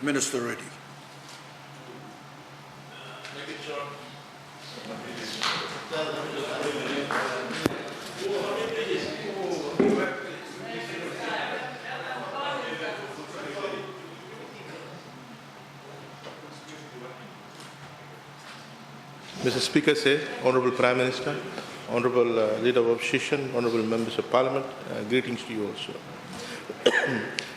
Minister Reddy. Mr. Speaker, Honourable Prime Minister, Honourable Leader of Opposition, Honourable Members of Parliament, greetings to you also.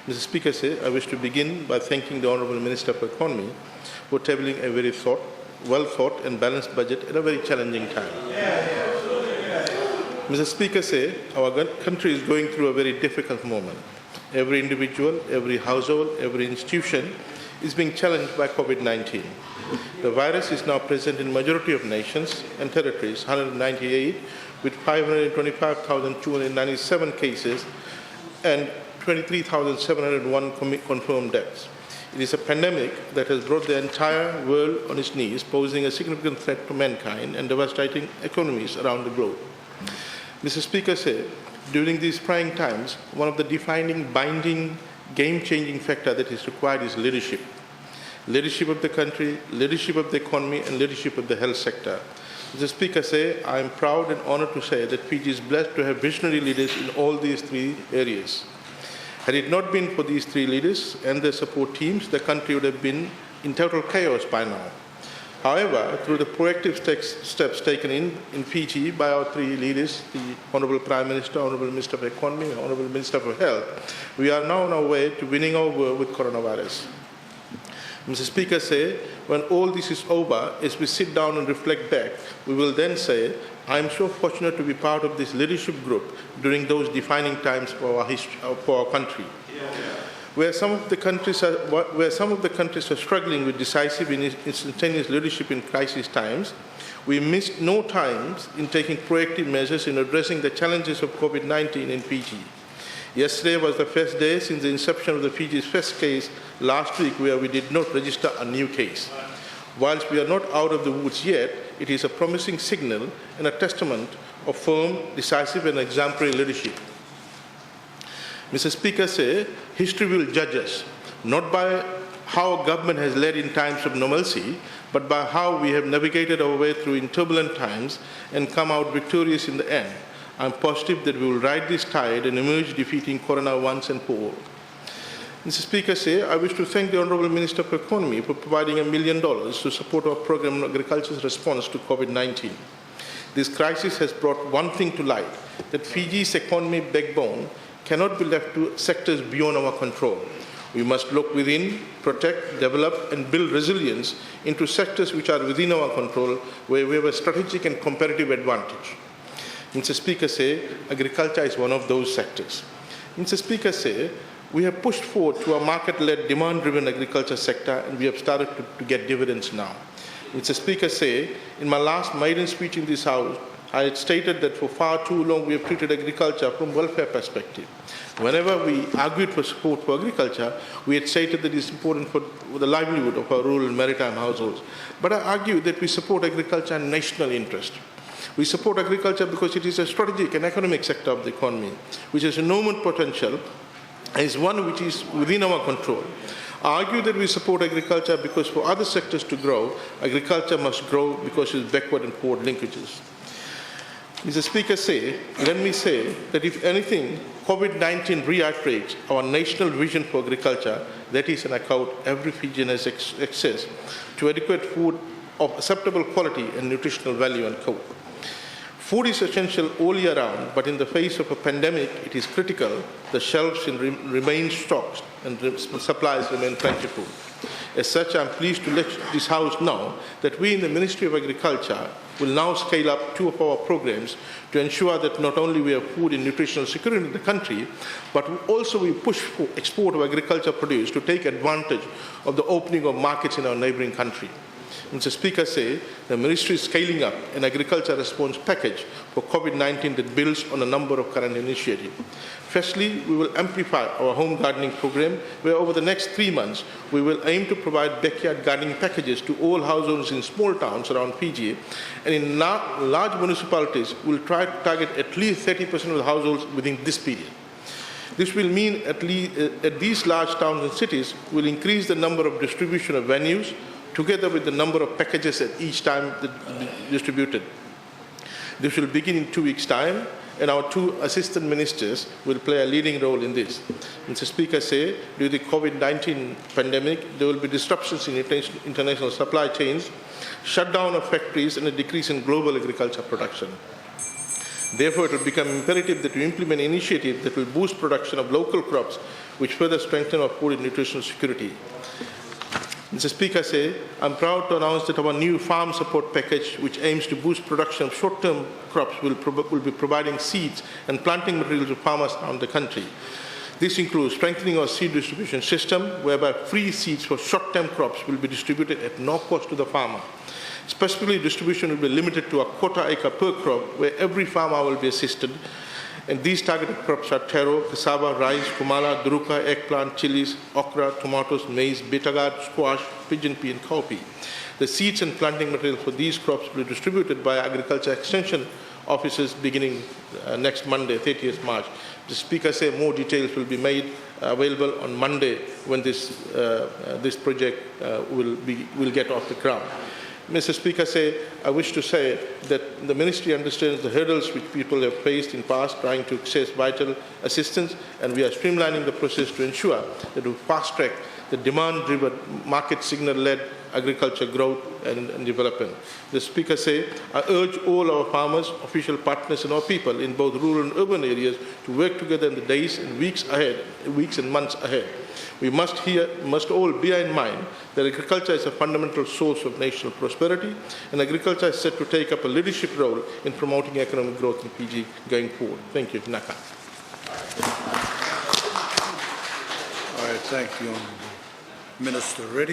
Mr. Speaker, I wish to begin by thanking the Honourable Minister for Economy for tabling a very well thought and balanced budget at a very challenging time. Mr. Speaker, our country is going through a very difficult moment. Every individual, every household, every institution is being challenged by COVID-19. The virus is now present in majority of nations and territories, 198, with 525,297 cases and 23,701 confirmed deaths. It is a pandemic that has brought the entire world on its knees, posing a significant threat to mankind and devastating economies around the globe. Mr. Speaker, during these trying times, one of the defining, binding, game-changing factor that is required is leadership. Leadership of the country, leadership of the economy, and leadership of the health sector. Mr. Speaker, I am proud and honored to say that Fiji is blessed to have visionary leaders in all these three areas. Had it not been for these three leaders and their support teams, the country would have been in total chaos by now. However, through the proactive steps taken in Fiji by our three leaders, the Honourable Prime Minister, Honourable Minister of Economy, and Honourable Minister for Health, we are now on our way to winning our war with coronavirus. Mr. Speaker, when all this is over, as we sit down and reflect back, we will then say, I am so fortunate to be part of this leadership group during those defining times for our country. Where some of the countries are struggling with decisive and instantaneous leadership in crisis times, we missed no time in taking proactive measures in addressing the challenges of COVID-19 in Fiji. Yesterday was the first day since the inception of the Fiji's first case last week where we did not register a new case. Whilst we are not out of the woods yet, it is a promising signal and a testament of firm, decisive and exemplary leadership. Mr. Speaker, history will judge us, not by how a government has led in times of normalcy, but by how we have navigated our way through in turbulent times and come out victorious in the end. I am positive that we will ride this tide and emerge defeating Corona once and for all. Mr. Speaker, I wish to thank the Honourable Minister for Economy for providing $1 million to support our programme on agriculture's response to COVID-19. This crisis has brought one thing to light, that Fiji's economy backbone cannot be left to sectors beyond our control. We must look within, protect, develop and build resilience into sectors which are within our control, where we have a strategic and competitive advantage. Mr. Speaker, agriculture is one of those sectors. Mr. Speaker, we have pushed forward to a market-led, demand-driven agriculture sector, and we have started to get dividends now. Mr. Speaker, in my last maiden speech in this House, I had stated that for far too long we have treated agriculture from welfare perspective. Whenever we argued for support for agriculture, we had stated that it is important for the livelihood of our rural and maritime households. But I argued that we support agriculture in national interest. We support agriculture because it is a strategic and economic sector of the economy, which has enormous potential and is one which is within our control. I argue that we support agriculture because for other sectors to grow, agriculture must grow because of its backward and forward linkages. Mr. Speaker, let me say that if anything, COVID-19 reiterates our national vision for agriculture, that is, and I quote, every Fijian has access to adequate food of acceptable quality and nutritional value, unquote. Food is essential all year round, but in the face of a pandemic, it is critical the shelves remain stocked and supplies remain plentiful. As such, I am pleased to let this House know that we in the Ministry of Agriculture will now scale up two of our programs to ensure that not only we have food and nutritional security in the country, but also we push for export of agriculture produce to take advantage of the opening of markets in our neighbouring country. Mr. Speaker, the Ministry is scaling up an agriculture response package for COVID-19 that builds on a number of current initiatives. Firstly, we will amplify our home gardening program, where over the next 3 months, we will aim to provide backyard gardening packages to all households in small towns around Fiji, and in large municipalities, we will try to target at least 30% of the households within this period. This will mean at these large towns and cities will increase the number of distribution of venues together with the number of packages at each time distributed. This will begin in 2 weeks' time, and our 2 assistant ministers will play a leading role in this. Mr. Speaker, due to the COVID-19 pandemic, there will be disruptions in international supply chains, shutdown of factories, and a decrease in global agriculture production. Therefore, it will become imperative that we implement initiatives that will boost production of local crops, which further strengthen our food and nutritional security. Mr. Speaker, I'm proud to announce that our new farm support package, which aims to boost production of short-term crops, will be providing seeds and planting materials to farmers around the country. This includes strengthening our seed distribution system, whereby free seeds for short-term crops will be distributed at no cost to the farmer. Specifically, distribution will be limited to a quarter-acre per crop, where every farmer will be assisted. And these targeted crops are taro, cassava, rice, kumala, duruka, eggplant, chilies, okra, tomatoes, maize, bitter gourd, squash, pigeon pea, and cowpea. The seeds and planting materials for these crops will be distributed by Agriculture Extension offices beginning next Monday, 30th March. The Speaker more details will be made available on Monday when this project will get off the ground. Mr. Speaker, I wish to say that the Ministry understands the hurdles which people have faced in the past trying to access vital assistance, and we are streamlining the process to ensure that we fast-track the demand-driven, market signal-led agriculture growth and development. The Speaker I urge all our farmers, official partners, and our people in both rural and urban areas to work together in the days and weeks and months ahead. We must all bear in mind that agriculture is a fundamental source of national prosperity, and agriculture is set to take up a leadership role in promoting economic growth in PG going forward. Thank you. Naka. All right, thank you, Minister Reddy.